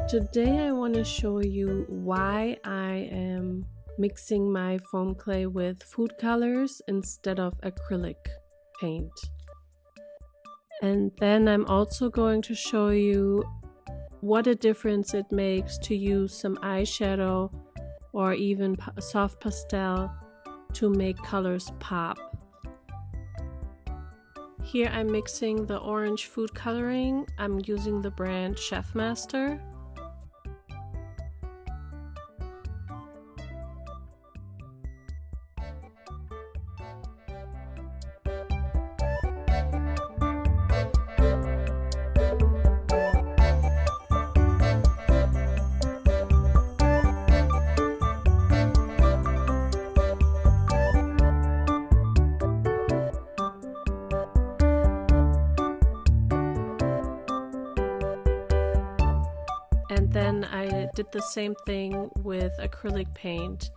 Today I want to show you why I am mixing my foam clay with food colors instead of acrylic paint. And then I'm also going to show you what a difference it makes to use some eyeshadow or even soft pastel to make colors pop. Here I'm mixing the orange food coloring. I'm using the brand Chef Master. And then I did the same thing with acrylic paint.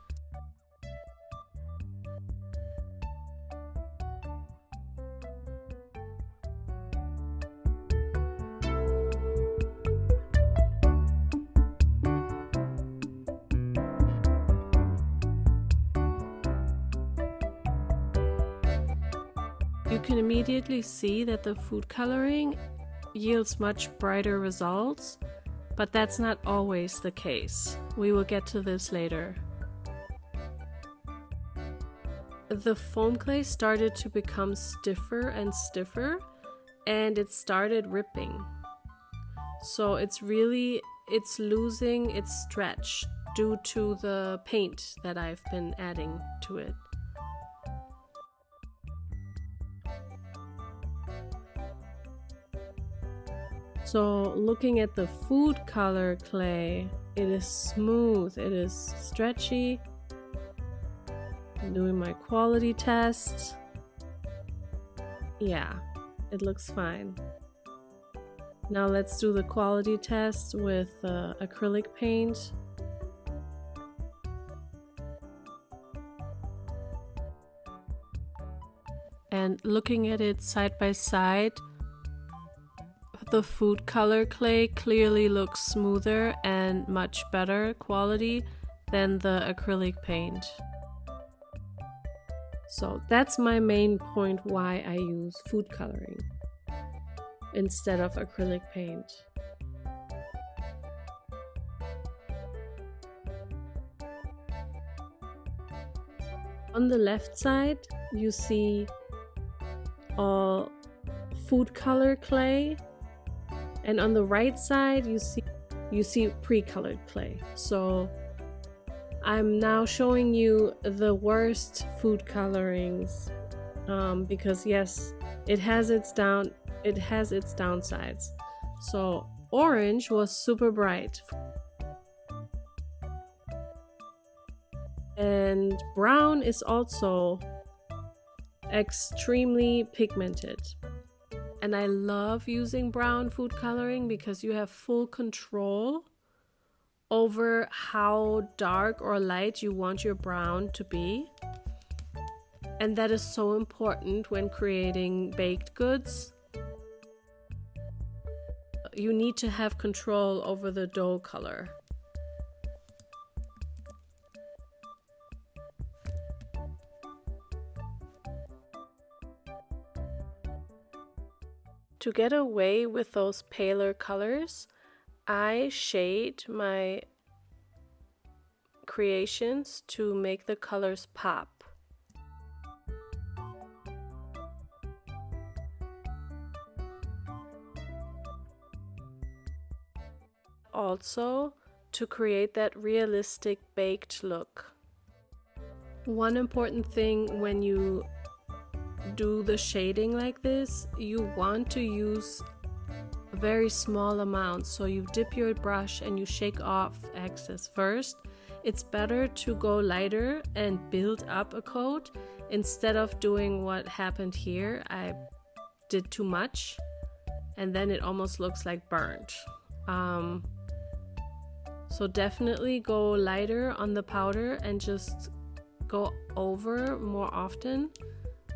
You can immediately see that the food coloring yields much brighter results. But that's not always the case. We will get to this later. The foam clay started to become stiffer and stiffer, and it started ripping. So it's losing its stretch due to the paint that I've been adding to it. So looking at the food color clay, it is smooth, it is stretchy. I'm doing my quality test. Yeah, it looks fine. Now let's do the quality test with acrylic paint. And looking at it side by side, the food color clay clearly looks smoother and much better quality than the acrylic paint. So that's my main point why I use food coloring instead of acrylic paint. On the left side you see all food color clay. And on the right side, you see pre-colored clay. So I'm now showing you the worst food colorings because yes, it has its downsides. So orange was super bright, and brown is also extremely pigmented. And I love using brown food coloring because you have full control over how dark or light you want your brown to be. And that is so important when creating baked goods. You need to have control over the dough color. To get away with those paler colors, I shade my creations to make the colors pop. Also, to create that realistic baked look. One important thing when you do the shading like this, you want to use a very small amount. So you dip your brush and you shake off excess first. It's better to go lighter and build up a coat instead of doing what happened here. I did too much and then it almost looks like burnt. So definitely go lighter on the powder and just go over more often,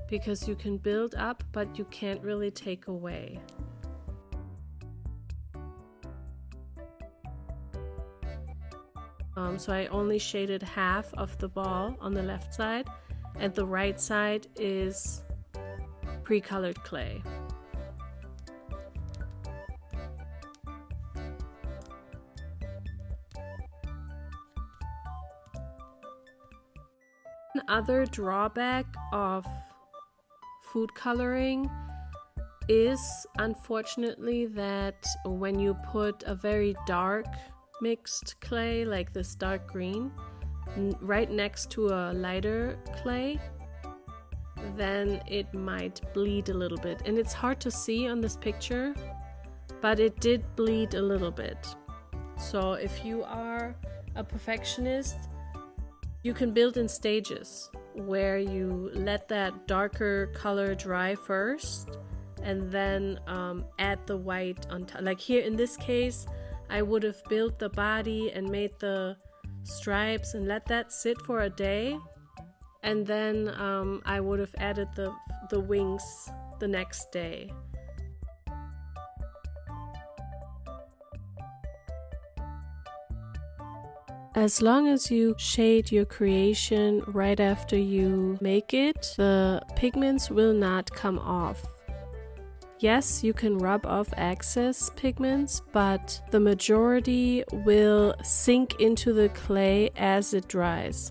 because you can build up, but you can't really take away. So I only shaded half of the ball on the left side, and the right side is pre-colored clay. Another drawback of food coloring is unfortunately that when you put a very dark mixed clay like this dark green right next to a lighter clay, then it might bleed a little bit. And it's hard to see on this picture, but it did bleed a little bit. So if you are a perfectionist, you can build in stages where you let that darker color dry first and then add the white on top. Like here in this case, I would have built the body and made the stripes and let that sit for a day, and then I would have added the wings the next day. As long as you shade your creation right after you make it, the pigments will not come off. Yes, you can rub off excess pigments, but the majority will sink into the clay as it dries.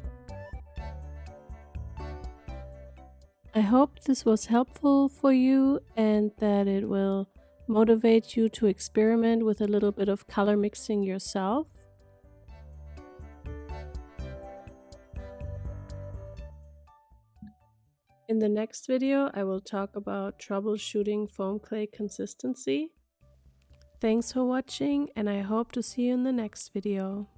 I hope this was helpful for you and that it will motivate you to experiment with a little bit of color mixing yourself. In the next video, I will talk about troubleshooting foam clay consistency. Thanks for watching, and I hope to see you in the next video.